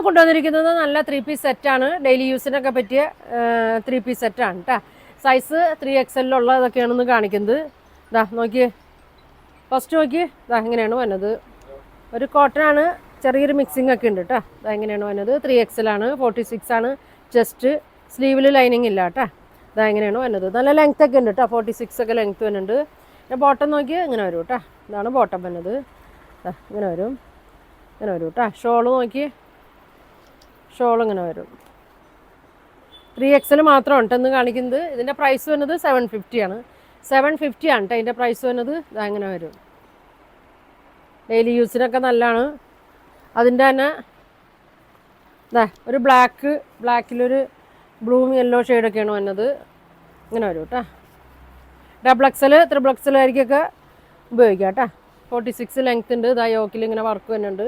കൊണ്ടുവന്നിരിക്കുന്നത് നല്ല 3-piece സെറ്റാണ്. ഡെയിലി യൂസിനൊക്കെ പറ്റിയ 3-piece സെറ്റാണ് കേട്ടോ. സൈസ് 3XL ഉള്ളതൊക്കെയാണെന്ന് കാണിക്കുന്നത്. ഇതാ നോക്കിയേ, ഫസ്റ്റ് നോക്കി, ഇതാ ഇങ്ങനെയാണ് വന്നത്. ഒരു കോട്ടൺ ആണ്, ചെറിയൊരു മിക്സിംഗ് ഒക്കെ ഉണ്ട് കേട്ടോ. ഇതാ ഇങ്ങനെയാണ് വന്നത്. 3XL ആണ്, 46 ആണ് ചെസ്റ്റ്. സ്ലീവിൽ ലൈനിങ് ഇല്ല കേട്ടോ. ഇതാ ഇങ്ങനെയാണ് വന്നത്. നല്ല ലെങ്ത് ഒക്കെ ഉണ്ട് കേട്ടോ, 46 ഒക്കെ ലെങ്ത് വരുന്നുണ്ട്. പിന്നെ ബോട്ടം നോക്കി ഇങ്ങനെ വരും കേട്ടോ. ഇതാണ് ബോട്ടം വന്നത്. ഇങ്ങനെ വരും, ഇങ്ങനെ വരും കേട്ടോ. ഷോള് നോക്കി, ഷോൾ ഇങ്ങനെ വരും. 3XL മാത്രമാണ് കേട്ടോ ഇന്ന് കാണിക്കുന്നത്. ഇതിൻ്റെ പ്രൈസ് വരുന്നത് 750 ആണ്. 750 ആണ് കേട്ടോ ഇതിൻ്റെ പ്രൈസ് വരുന്നത്. ഇതാ ഇങ്ങനെ വരും. ഡെയിലി യൂസിനൊക്കെ നല്ലതാണ്. അതിൻ്റെ തന്നെ ഇതാ ഒരു ബ്ലാക്കിലൊരു ബ്ലൂം യെല്ലോ ഷെയ്ഡൊക്കെയാണ് വന്നത്. ഇങ്ങനെ വരും കേട്ടോ. XXL, XXL ആയിരിക്കൊക്കെ ഉപയോഗിക്കാം കേട്ടോ. 46 ലെങ്ത് ഉണ്ട്. ഇതാ യോക്കിൽ ഇങ്ങനെ വർക്ക് വരുന്നുണ്ട്.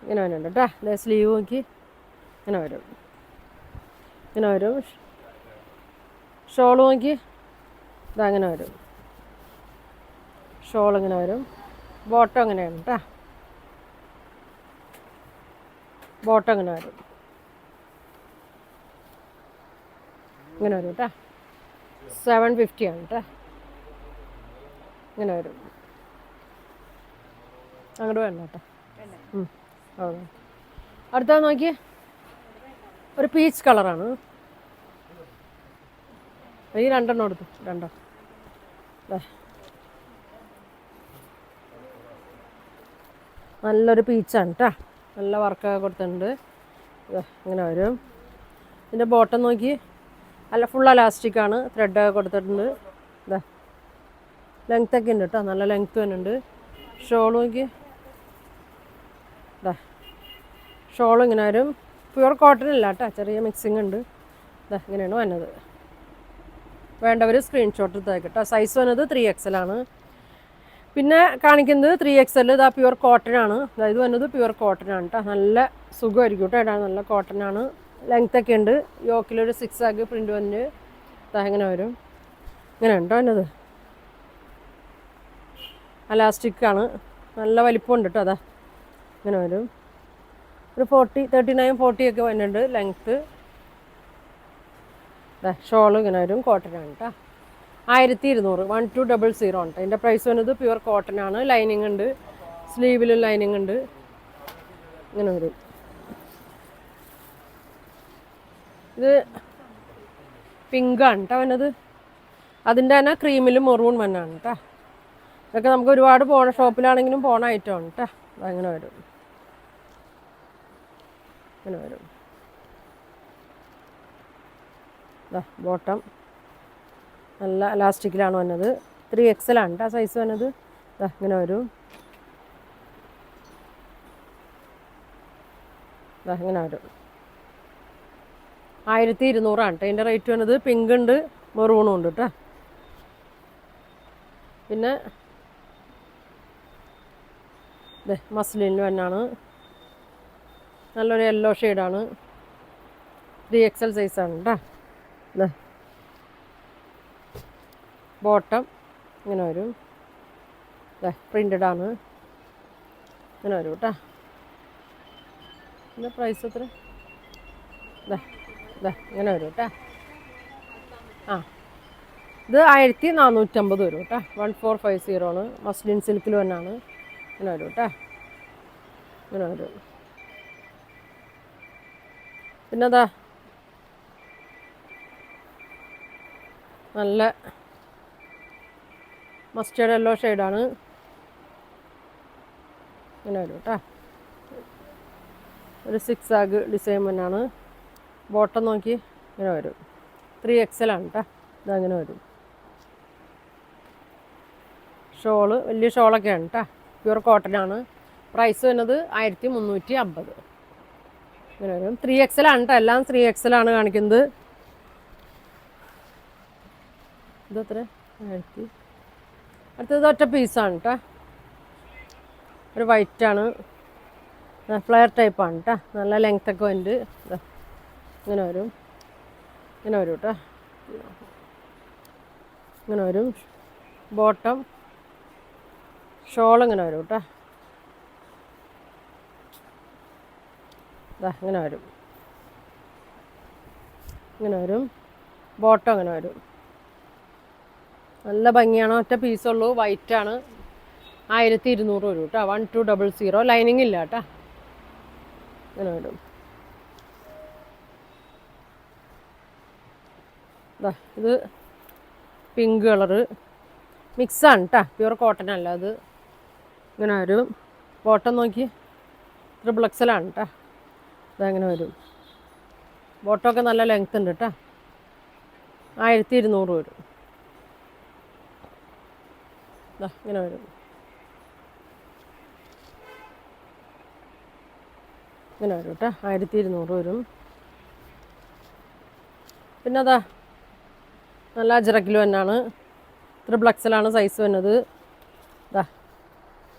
ഇങ്ങനെ വരുന്നുണ്ട് കേട്ടോ. ഇതേ സ്ലീവ് നോക്കി ഇങ്ങനെ വരും, ഇങ്ങനെ വരും. ഷോൾ നോക്കി, ഇതാ അങ്ങനെ വരും. ഷോൾ ഇങ്ങനെ വരും. ബോട്ടം ഇങ്ങനെയാണ് കേട്ടോ. ബോട്ടം ഇങ്ങനെ വരും, ഇങ്ങനെ വരും കേട്ടോ. 750 ആണ് കേട്ടോ. ഇങ്ങനെ വരും. അങ്ങോട്ട് വേണ്ട കേട്ടോ. അടുത്തത് നോക്കി, ഒരു പീച്ച് കളറാണ്. ഈ രണ്ടെണ്ണം എടുത്തു, രണ്ടോ. നല്ലൊരു പീച്ചാണ് കേട്ടോ. നല്ല വർക്കൊക്കെ കൊടുത്തിട്ടുണ്ട്. ഇങ്ങനെ വരും. ഇതിൻ്റെ ബോട്ടം നോക്കി, അല്ല ഫുൾ അലാസ്റ്റിക്കാണ്, ത്രെഡൊക്കെ കൊടുത്തിട്ടുണ്ട്. ഇതാ ലെങ്ത്തൊക്കെ ഉണ്ട് കേട്ടോ, നല്ല ലെങ്ത്ത് വരുന്നുണ്ട്. ഷോൾ നോക്കി, ഇതാ ഷോൾ ഇങ്ങനെ വരും. പ്യുവർ കോട്ടൺ ഇല്ല കേട്ടോ, ചെറിയ മിക്സിങ് ഉണ്ട്. ഇതാ ഇങ്ങനെയാണ് വന്നത്. വേണ്ടവർ സ്ക്രീൻഷോട്ട് എടുത്തേക്ക് കേട്ടോ. സൈസ് വന്നത് 3XL ആണ്. പിന്നെ കാണിക്കുന്നത് 3XL. ഇതാ പ്യുവർ കോട്ടൺ ആണ്. ഇത് വന്നത് പ്യുവർ കോട്ടൺ ആണ് കേട്ടോ. നല്ല സുഖമായിരിക്കും കേട്ടോ ഇടാൻ. നല്ല കോട്ടൺ ആണ്. ലെങ്ത്തൊക്കെ ഉണ്ട്. യോക്കിലൊരു 6 ആഗ് പ്രിൻ്റ് വന്ന് ഇതാ ഇങ്ങനെ വരും. ഇങ്ങനെ ഉണ്ടോ എന്നത് അലാസ്റ്റിക്കാണ്. നല്ല വലിപ്പമുണ്ട് കേട്ടോ. അതാ ഇങ്ങനെ വരും. ഒരു 39, 40 ഒക്കെ വരുന്നുണ്ട് ലെങ്ത്ത്. ഷോൾ ഇങ്ങനെ വരും. കോട്ടൺ ആണ് കേട്ടോ. 1200, 1200 ആണ് കേട്ടോ. ഇതിൻ്റെ പ്രൈസ് വന്നത് പ്യുവർ കോട്ടൺ ആണ്. ലൈനിങ് ഉണ്ട്, സ്ലീവിലും ലൈനിങ് ഉണ്ട്. ഇങ്ങനെ വരും. ഇത് പിങ്കാണ് കേട്ടോ വന്നത്. അതിൻ്റെ തന്നെ ക്രീമിലും മെറൂൺ മണ്ണാണ് കേട്ടോ. ഇതൊക്കെ നമുക്ക് ഒരുപാട് പോണ ഷോപ്പിലാണെങ്കിലും പോണ ഐറ്റമാണ് കേട്ടോ. അങ്ങനെ വരും, ഇങ്ങനെ വരും. ബോട്ടം നല്ല ഇലാസ്റ്റിക്കിലാണ് വന്നത്. 3XL ആണ് കേട്ടോ സൈസ് വന്നത്. ഇങ്ങനെ വരും. ഇങ്ങനെ വരും. 1200 ആണ് കേട്ടോ ഇതിൻ്റെ റേറ്റ് വന്നത്. പിങ്ക് ഉണ്ട്, മെറൂണും ഉണ്ട് കേട്ടോ. പിന്നെ മസ്ലിനിൽ തന്നെയാണ്. നല്ലൊരു യെല്ലോ ഷെയ്ഡാണ്. 3XL സൈസാണ് കേട്ടോ. ബോട്ടം ഇങ്ങനെ വരും. പ്രിൻ്റഡ് ആണ്. ഇങ്ങനെ വരും കേട്ടോ. ഇതിൻ്റെ പ്രൈസ് എത്ര? ഇങ്ങനെ വരും കേട്ടോ. ഇത് 1450 വരും കേട്ടോ. 1450 ആണ്. മസ്ലിൻ സിൽക്കിൽ തന്നെയാണ്. ഇങ്ങനെ വരും കേട്ടോ. ഇങ്ങനെ വരും. പിന്നെ നല്ല മസ്റ്റേർഡ് യെല്ലോ ഷെയ്ഡാണ്. ഇങ്ങനെ വരും കേട്ടോ. ഒരു 6 ആഗ് ഡിസൈൻ തന്നെയാണ്. ബോട്ടം നോക്കി ഇങ്ങനെ വരും. 3XL ആണ് കേട്ടോ. ഇതങ്ങനെ വരും. ഷോള് വലിയ ഷോളൊക്കെയാണ് കേട്ടോ. പ്യുവർ കോട്ടൺ ആണ്. പ്രൈസ് വരുന്നത് 1350. ഇങ്ങനെ വരും. 3XL ആണ് കേട്ടോ. എല്ലാം 3XL ആണ് കാണിക്കുന്നത്. ഇതെത്ര? 1000. അടുത്തത് ഒറ്റ പീസാണ് കേട്ടോ. ഒരു വൈറ്റാണ്. ഫ്ലെയർ ടൈപ്പാണ് കേട്ടോ. നല്ല ലെങ്ത്തൊക്കെ ഉണ്ട്. ഇങ്ങനെ വരും. ഇങ്ങനെ വരും കേട്ടോ. ഇങ്ങനെ വരും. ബോട്ടം ഷോൾ ഇങ്ങനെ വരും കേട്ടോ. ഇതാ ഇങ്ങനെ വരും, ഇങ്ങനെ വരും. ബോട്ടം അങ്ങനെ വരും. നല്ല ഭംഗിയാണ്. ഒറ്റ പീസുള്ളൂ, വൈറ്റാണ്. 1200 വരും കേട്ടോ. 1200. ലൈനിങ് ഇല്ല കേട്ടോ. ഇങ്ങനെ വരും. ഇതാ ഇത് പിങ്ക് കളറ് മിക്സാണ് കേട്ടോ, പ്യുവർ കോട്ടൺ അല്ല അത്. ഇങ്ങനെ വരും. ബോട്ടം നോക്കി XXL കേട്ടോ. ഇതങ്ങനെ വരും. ബോട്ടമൊക്കെ നല്ല ലെങ്ത് ഉണ്ട് കേട്ടോ. 1200 വരും. ഇതാ ഇങ്ങനെ വരും. ഇങ്ങനെ വരും കേട്ടോ. 1200 വരും. പിന്നെ അതാ നല്ല അജറക്കിൽ തന്നെയാണ്. XXL സൈസ് വരുന്നത്. ഇതാ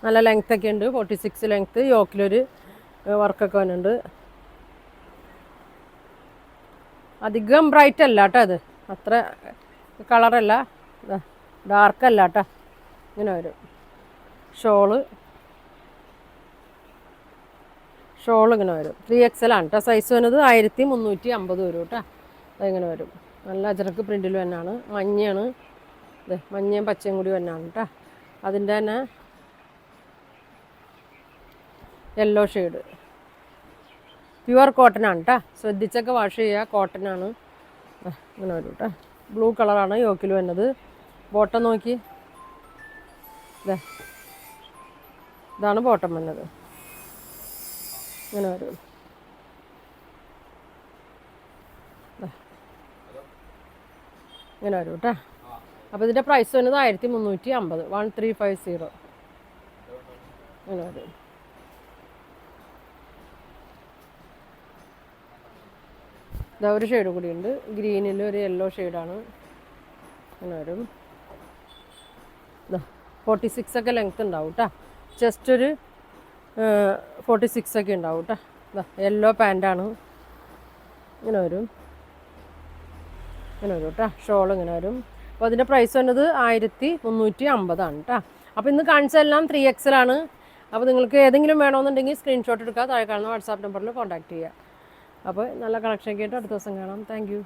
നല്ല ലെങ്ത് ഒക്കെ ഉണ്ട്. 46 ലെങ്ത്ത്. യോക്കിലൊരു വർക്കൊക്കെ വന്നിട്ടുണ്ട്. അധികം ബ്രൈറ്റ് അല്ല കേട്ടോ. അത് അത്ര കളറല്ല, ഡാർക്കല്ല കേട്ടോ. ഇങ്ങനെ വരും. ഷോള് ഇങ്ങനെ വരും. 3XL കേട്ടോ സൈസ് വരുന്നത്. 1350 വരും കേട്ടോ. അതിങ്ങനെ വരും. നല്ല അജറക്ക് പ്രിൻറ്റിൽ തന്നെയാണ്. മഞ്ഞയാണ്. ഇത് മഞ്ഞയും പച്ചയും കൂടി തന്നെയാണ് കേട്ടോ. അതിൻ്റെ തന്നെ യെല്ലോ ഷെയ്ഡ്. പ്യുവർ കോട്ടൺ ആണ് കേട്ടോ. ശ്രദ്ധിച്ചൊക്കെ വാഷ് ചെയ്യുക. കോട്ടൺ ആണ്. ഇങ്ങനെ വരും കേട്ടോ. ബ്ലൂ കളറാണ് യോക്കിൽ വരുന്നത്. ബോട്ടം നോക്കി, ഇതാണ് ബോട്ടം വരുന്നത്. ഇങ്ങനെ വരും. ഇങ്ങനെ വരും കേട്ടോ. അപ്പോൾ ഇതിൻ്റെ പ്രൈസ് വരുന്നത് 1350. 1350. ഇങ്ങനെ വരും. ഇതാ ഒരു ഷെയ്ഡ് കൂടി ഉണ്ട്. ഗ്രീനിൽ ഒരു യെല്ലോ ഷെയ്ഡാണ്. ഇങ്ങനെ വരും. 46 ഒക്കെ ലെങ്ത് ഉണ്ടാവും കേട്ടോ. ചെസ്റ്റ് ഒരു 46 ഒക്കെ ഉണ്ടാവും കേട്ടോ. ഇതാ യെല്ലോ പാൻറ്റാണ്. ഇങ്ങനെ വരും. ഇങ്ങനെ വരും കേട്ടോ. ഷോൾ ഇങ്ങനെ വരും. അപ്പോൾ അതിൻ്റെ പ്രൈസ് വരുന്നത് 1350 കേട്ടോ. അപ്പോൾ ഇന്ന് കാണിച്ചതെല്ലാം 3XL. അപ്പോൾ നിങ്ങൾക്ക് ഏതെങ്കിലും വേണമെന്നുണ്ടെങ്കിൽ സ്ക്രീൻഷോട്ട് എടുക്കുക. താഴെ കാണുന്ന വാട്സാപ്പ് നമ്പറിൽ കോൺടാക്റ്റ് ചെയ്യുക. അപ്പോൾ നല്ല കളക്ഷനൊക്കെ ആയിട്ട് അടുത്ത ദിവസം കാണാം. Thank you.